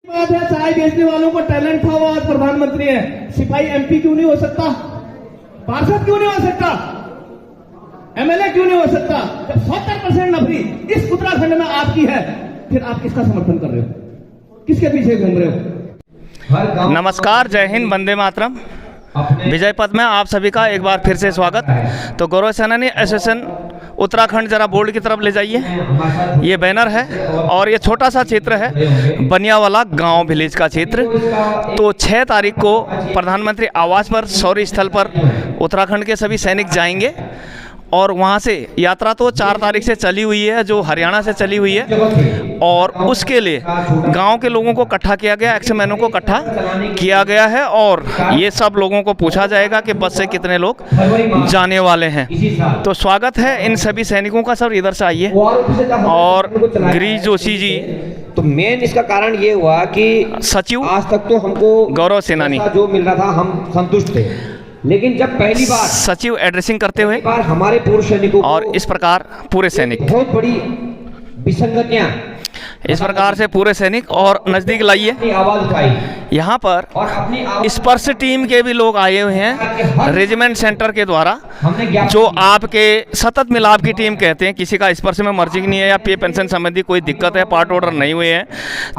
बात है, चाय बेचने वालों को टैलेंट था, वो आज प्रधानमंत्री है। सिपाही एमपी क्यों नहीं हो सकता? पार्षद क्यों नहीं हो सकता? एमएलए क्यों नहीं हो सकता? जब 70% नौकरी इस उत्तराखंड में आपकी है, फिर आप किसका समर्थन कर रहे हो? किसके पीछे घूम रहे हो? नमस्कार, जय हिंद, वंदे मातरम। विजय पथ में आप सभी का एक बार फिर से स्वागत। तो गौरव सेनानी एसोसिएशन उत्तराखंड जरा बोर्ड की तरफ ले जाइए। ये बैनर है और ये छोटा सा क्षेत्र है, बनियावाला गांव विलेज का क्षेत्र। तो 6 तारीख को प्रधानमंत्री आवास पर शौर्य स्थल पर उत्तराखंड के सभी सैनिक जाएंगे और वहाँ से यात्रा तो 4 तारीख से चली हुई है, जो हरियाणा से चली हुई है, और उसके लिए गांव के लोगों को इकट्ठा किया गया, एक्समैनों को इकट्ठा किया गया है और ये सब लोगों को पूछा जाएगा कि बस से कितने लोग जाने वाले हैं। तो स्वागत है इन सभी सैनिकों का। सर इधर से आइए। और गिरीश जोशी जी, तो मेन इसका कारण ये हुआ कि सचिव आज तक तो हमको गौरव सेनानी जो मिल रहा था हम संतुष्ट थे, लेकिन जब पहली बार सचिव एड्रेसिंग करते हुए हमारे पूर्व सैनिकों और इस प्रकार पूरे सैनिक, बहुत बड़ी विसंगतियां, इस प्रकार से पूरे सैनिक और नजदीक लाइए। आवाज उठाई यहाँ पर और अपनी स्पर्श टीम के भी लोग आए हुए हैं रेजिमेंट सेंटर के द्वारा, जो आपके सतत मिलाप की टीम कहते हैं। किसी का स्पर्श में मर्जिंग नहीं है या पे पेंशन संबंधी कोई दिक्कत है, पार्ट ऑर्डर नहीं हुए हैं,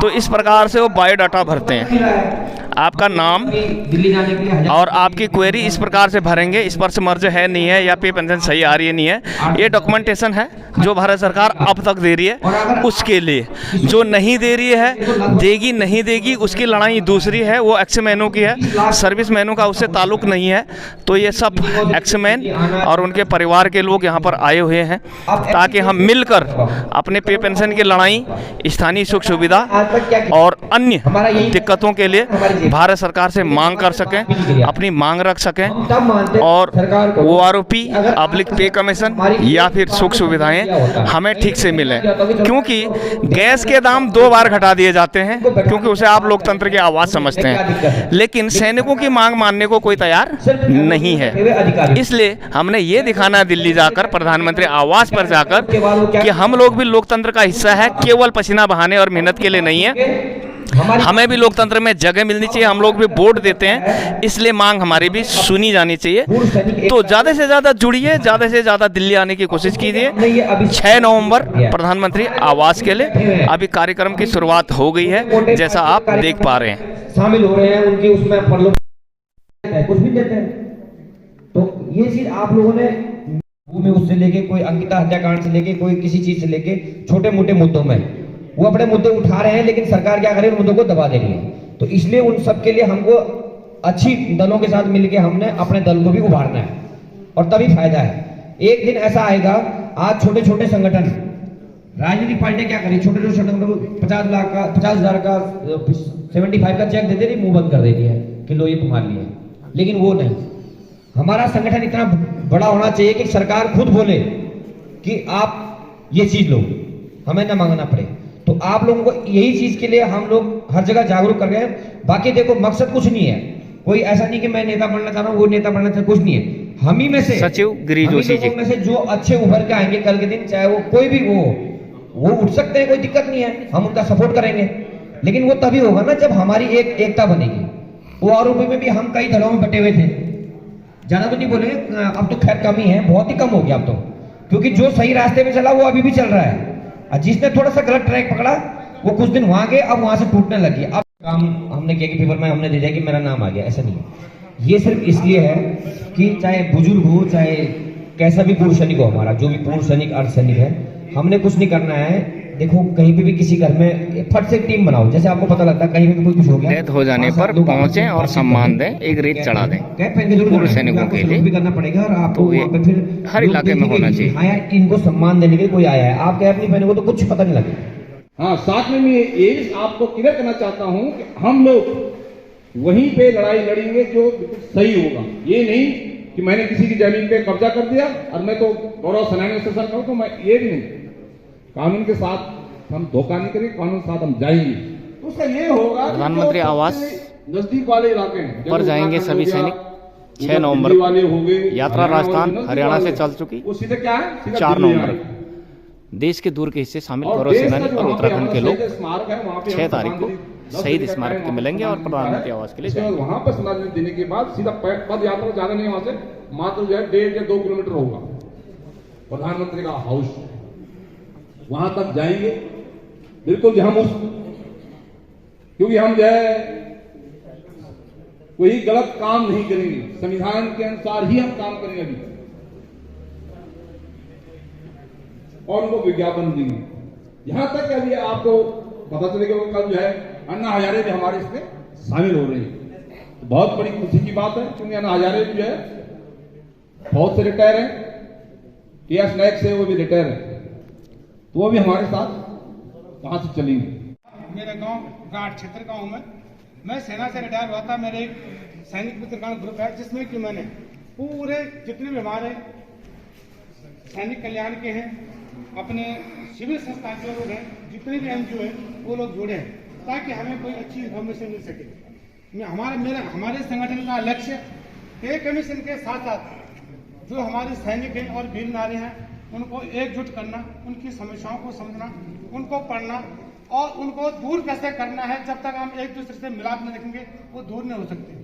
तो इस प्रकार से वो बायोडाटा भरते हैं। आपका नाम दिल्ली जाने के लिए और आपकी क्वेरी इस प्रकार से भरेंगे, स्पर्श मर्ज है नहीं है या पे पेंशन सही आ रही है नहीं है। ये डॉक्यूमेंटेशन है जो भारत सरकार अब तक दे रही है। उसके लिए जो नहीं दे रही है, देगी नहीं देगी, उसकी लड़ाई दूसरी है, वो एक्समैनों की है, सर्विस मैनों का उससे ताल्लुक नहीं है। तो ये सब एक्समैन और उनके परिवार के लोग यहाँ पर आए हुए हैं ताकि हम मिलकर अपने पे पेंशन की लड़ाई, स्थानीय सुख सुविधा और अन्य दिक्कतों के लिए भारत सरकार से मांग कर सकें, अपनी मांग रख सकें और OROP पब्लिक पे कमीशन या फिर सुख सुविधाएं हमें ठीक से मिलें। क्योंकि गैस के दाम 2 बार घटा दिए जाते हैं, क्योंकि उसे आप लोकतंत्र की आवाज़ समझते हैं, लेकिन सैनिकों की मांग मानने को कोई तैयार नहीं है। इसलिए हमने ये दिखाना दिल्ली जाकर, प्रधानमंत्री आवास पर जाकर, कि हम लोग भी लोकतंत्र का हिस्सा है, केवल पसीना बहाने और मेहनत के लिए नहीं है। हमें भी लोकतंत्र में जगह मिलनी चाहिए, हम लोग भी वोट देते हैं, इसलिए मांग हमारी भी सुनी जानी चाहिए। तो ज़्यादा से ज़्यादा जुड़िए, ज़्यादा से ज़्यादा दिल्ली आने की कोशिश कीजिए। 6 नवंबर प्रधानमंत्री आवास के लिए अभी कार्यक्रम की शुरुआत हो गई है, जैसा आप देख पा रहे हैं। शामिल हो रहे हैं उनकी, उसमें कुछ भी देते हैं। तो ये चीज आप लोगों ने भूमि उससे लेके, कोई अंकिता हत्याकांड से लेके, कोई किसी चीज से लेके, छोटे मोटे मुद्दों में वो अपने मुद्दे उठा रहे हैं, लेकिन सरकार क्या करे, उन मुद्दों को दबा दे रही है। तो इसलिए उन सब के लिए हमको अच्छी दलों के साथ मिलके हमने अपने दल को भी उभारना है और तभी फायदा है। एक दिन ऐसा आएगा, आज छोटे छोटे संगठन, राजनीतिक पार्टियां क्या करी, छोटे छोटे संगठन को 50 लाख का, 50,000 का, 75 का चेक दे दे रही, मुंह बंद कर देती है कि लो ये तुम्हारे लिए। लेकिन वो नहीं, हमारा संगठन इतना बड़ा होना चाहिए कि सरकार खुद बोले कि आप ये चीज लो, हमें ना मांगना पड़े। तो आप लोगों को यही चीज के लिए हम लोग हर जगह जागरूक कर रहे हैं। बाकी देखो, मकसद कुछ नहीं है, कोई ऐसा नहीं कि मैं नेता बनना चाह रहा हूँ, वो नेता बनना चाह, कुछ नहीं है। हम ही में से सचिव गिरीश जोशी जी में से जो अच्छे उभर के आएंगे कल के दिन, चाहे वो कोई भी वो उठ सकते हैं, कोई दिक्कत नहीं है, हम उनका सपोर्ट करेंगे। लेकिन वो तभी होगा ना जब हमारी एकता बनेगी। OROP में भी हम कई दलों में बटे हुए थे, ज्यादा तो नहीं बोलेंगे, अब तो खैर कम ही है, बहुत ही कम हो गया अब तो, क्योंकि जो सही रास्ते में चला वो अभी भी चल रहा है, और जिसने थोड़ा सा गलत ट्रैक पकड़ा वो कुछ दिन वहां गए, अब वहां से टूटने लगी। अब काम हमने किया कि पेपर में हमने दे दिया कि मेरा नाम आ गया, ऐसा नहीं है। ये सिर्फ इसलिए है कि चाहे बुजुर्ग हो, चाहे कैसा भी पूर्व सैनिक हो, हमारा जो भी पूर्व सैनिक, अर्ध सैनिक है, हमने कुछ नहीं करना है। देखो, कहीं पे भी किसी घर में फट से टीम बनाओ, जैसे आपको पता लगता है कहीं पे भी कुछ हो गया, डेथ हो जाने पर पहुंचे और सम्मान दें, एक रेत चढ़ा दें पूर्व सैनिकों के लिए। भी करना पड़ेगा और आपको वहाँ पे फिर हर इलाके में होना चाहिए। हाँ यार, इनको सम्मान देने के लिए कोई आया है, आप कैप नहीं पहने को तो कुछ पता नहीं लगेगा। हाँ, साथ में मैं ये आपको क्लियर करना चाहता हूं कि हम लोग वहीं पे लड़ाई लड़ेंगे जो सही होगा। ये नहीं कि मैंने किसी की जमीन पे कब्जा कर दिया और मैं तो गौरव सेनानी स्टेशन का हूं, तो मैं ये भी नहीं। कानून के साथ हम धोखा नहीं करेंगे, कानून के साथ हम जाएंगे। तो उसका ये होगा, प्रधानमंत्री आवास नजदीक वाले इलाके हैं पर जाएंगे सभी सैनिक। 6 नवंबर यात्रा राजस्थान हरियाणा से चल चुकी, 4 नवंबर देश के दूर के हिस्से शामिल गौरव सेनानी और उत्तराखंड के लोग 6 तारीख को शहीद स्मारक के मिलेंगे और प्रधानमंत्री आवास के लिए उसके बाद जाएंगे। वहां पर श्रद्धांजलि देने के बाद सीधा पद यात्रा ज्यादा नहीं, वहां से मात्र जो है 1.5 या 2 किलोमीटर होगा प्रधानमंत्री का हाउस, वहां तक जाएंगे। बिल्कुल जो हम क्योंकि हम जो है कोई गलत काम नहीं करेंगे, संविधान के अनुसार ही हम काम करेंगे अभी, और उनको विज्ञापन देंगे। यहां तक कि अभी आपको पता चलेगा कल जो है अन्ना हजारे भी हमारे इसमें शामिल हो रहे हैं, तो बहुत बड़ी खुशी की बात है, क्योंकि अन्ना हजारे जो है बहुत से रिटायर हैं, केएस नायक से वो भी रिटायर है, तो वो भी हमारे साथ वहां से चलेंगे। मेरा गांव गांठ क्षेत्र का हूं मैं सेना से रिटायर हुआ था। मेरे एक सैनिक मित्रगण ग्रुप है जिसमें कि मैंने पूरे जितने भी हमारे सैनिक कल्याण के हैं, अपने सिविल संस्थान के लोग हैं, जितने भी एनजीओ हैं वो लोग जुड़े हैं, ताकि हमें कोई अच्छी इन्फॉर्मेशन मिल सके। हमारे संगठन का लक्ष्य पे कमीशन के साथ साथ जो हमारे सैनिक हैं और वीर नारी हैं उनको एकजुट करना, उनकी समस्याओं को समझना, उनको पढ़ना और उनको दूर कैसे करना है। जब तक हम एक दूसरे से मिलाप नहीं रखेंगे वो दूर नहीं हो सकते।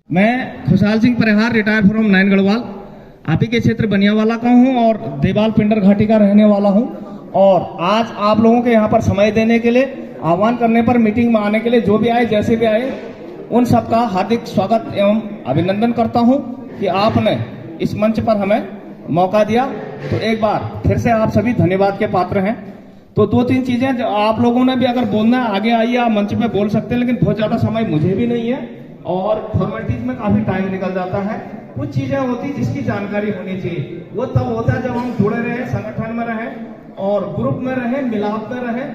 मैं खुशहाल सिंह परिहार, रिटायर फ्रॉम 9 गढ़वाल, आप ही के क्षेत्र बनियावाला का हूं और देवाल पिंडर घाटी का रहने वाला हूं। और आज आप लोगों के यहाँ पर समय देने के लिए, आह्वान करने पर मीटिंग में आने के लिए जो भी आए जैसे भी आए, उन सबका हार्दिक स्वागत एवं अभिनंदन करता हूं कि आपने इस मंच पर हमें मौका दिया। तो एक बार फिर से आप सभी धन्यवाद के पात्र हैं। तो 2-3 चीजें जो आप लोगों ने भी अगर बोलना है आगे आइए, आप मंच पे बोल सकते हैं, लेकिन बहुत ज्यादा समय मुझे भी नहीं है और फॉर्मेलिटीज में काफी टाइम निकल जाता है। कुछ चीजें होती जिसकी जानकारी होनी चाहिए, वो तब होता है जब हम जुड़े रहे, संगठन में रहे और ग्रुप में रहे, मिलाप में रहे,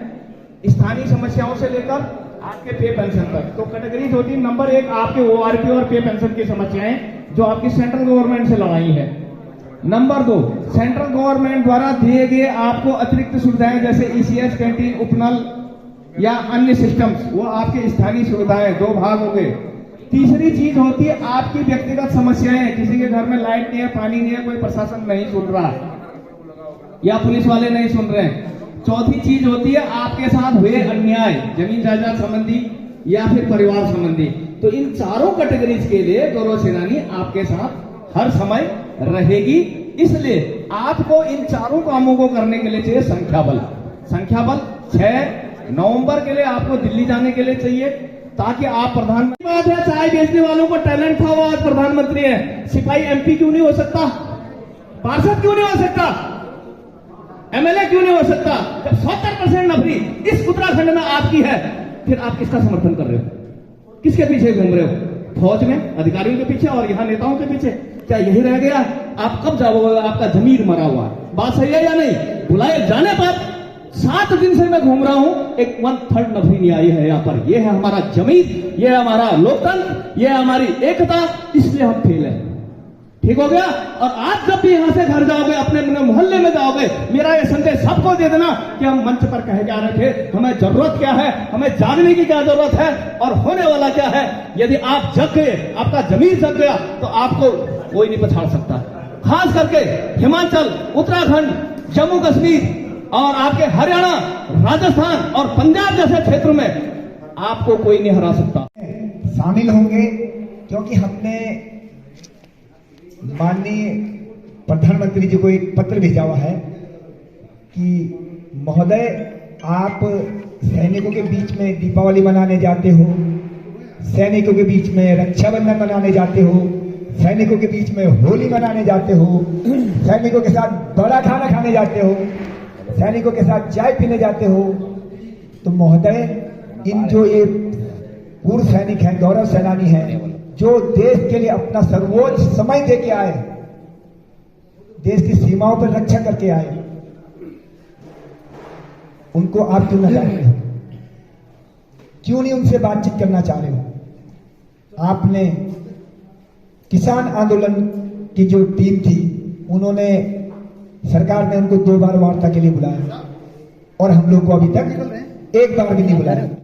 स्थानीय समस्याओं से लेकर आपके पे पेंशन तक। तो कैटेगरीज होती है, नंबर 1 आपके ओआरपी और पे पेंशन की समस्याएं जो आपकी सेंट्रल गवर्नमेंट से लड़ाई है। नंबर 2, सेंट्रल गवर्नमेंट द्वारा दिए गए आपको अतिरिक्त सुविधाएं जैसे ईसीएस, कैंटीन, उपनल या अन्य सिस्टम्स, वो आपके स्थानीय सुविधाएं। 2 भाग हो गए। तीसरी चीज होती है आपकी व्यक्तिगत समस्याएं, किसी के घर में लाइट नहीं है, पानी नहीं है, कोई प्रशासन नहीं सुन रहा या पुलिस वाले नहीं सुन रहे हैं। चौथी चीज होती है आपके साथ हुए अन्याय, जमीन जायदाद संबंधी या फिर परिवार संबंधी। तो इन चारों कैटेगरीज के लिए गौरव सेनानी आपके साथ हर समय रहेगी। इसलिए आपको इन चारों कामों को करने के लिए चाहिए संख्या बल। 6 नवंबर के लिए आपको दिल्ली जाने के लिए चाहिए, ताकि आप प्रधानमंत्री। बात है चाय बेचने वालों को टैलेंट था, वो आज प्रधानमंत्री है। सिपाही एमपी क्यों नहीं हो सकता? पार्षद क्यों नहीं हो सकता? एमएलए क्यों नहीं हो सकता? जब 70% नौकरी इस उत्तराखंड में आपकी है, फिर आप किसका समर्थन कर रहे हो? किसके पीछे घूम रहे हो? फौज में अधिकारियों के पीछे और यहाँ नेताओं के पीछे? क्या यही रह गया? आप कब जाओगे? आपका जमीर मरा हुआ है। बात सही है या नहीं? बुलाए जाने पर 7 दिन से मैं घूम रहा हूं, एक 1/3 नौकरी नहीं आई है यहाँ पर। यह है हमारा जमीर, यह है हमारा लोकतंत्र, यह है हमारी एकता, इसलिए हम फेल है। ठीक हो गया? और आप जब भी यहां से घर जाओगे, अपने मोहल्ले में जाओगे, मेरा ये संदेश सबको दे देना कि हम मंच पर कहे जा रहे थे, हमें जरूरत क्या है, हमें जागने की क्या जरूरत है और होने वाला क्या है। यदि आप जग गए, आपका जमीन जग गया, तो आपको कोई नहीं पछाड़ सकता। खास करके हिमाचल, उत्तराखंड, जम्मू कश्मीर और आपके हरियाणा, राजस्थान और पंजाब जैसे क्षेत्र में आपको कोई नहीं हरा सकता। शामिल होंगे, क्योंकि हमने माननीय प्रधानमंत्री जी को एक पत्र भेजा हुआ है कि महोदय, आप सैनिकों के बीच में दीपावली मनाने जाते हो, सैनिकों के बीच में रक्षाबंधन मनाने जाते हो, सैनिकों के बीच में होली मनाने जाते हो, सैनिकों के साथ बड़ा खाना खाने जाते हो, सैनिकों के साथ चाय पीने जाते हो। तो महोदय, इन जो ये पूर्व सैनिक हैं, गौरव सेनानी हैं, जो देश के लिए अपना सर्वोच्च समय दे के आए, देश की सीमाओं पर रक्षा करके आए, उनको आप क्यों न चाह रहे हो? क्यों नहीं उनसे बातचीत करना चाह रहे हो? आपने किसान आंदोलन की जो टीम थी, उन्होंने, सरकार ने उनको 2 बार वार्ता के लिए बुलाया और हम लोग को अभी तक एक बार भी नहीं बुलाया।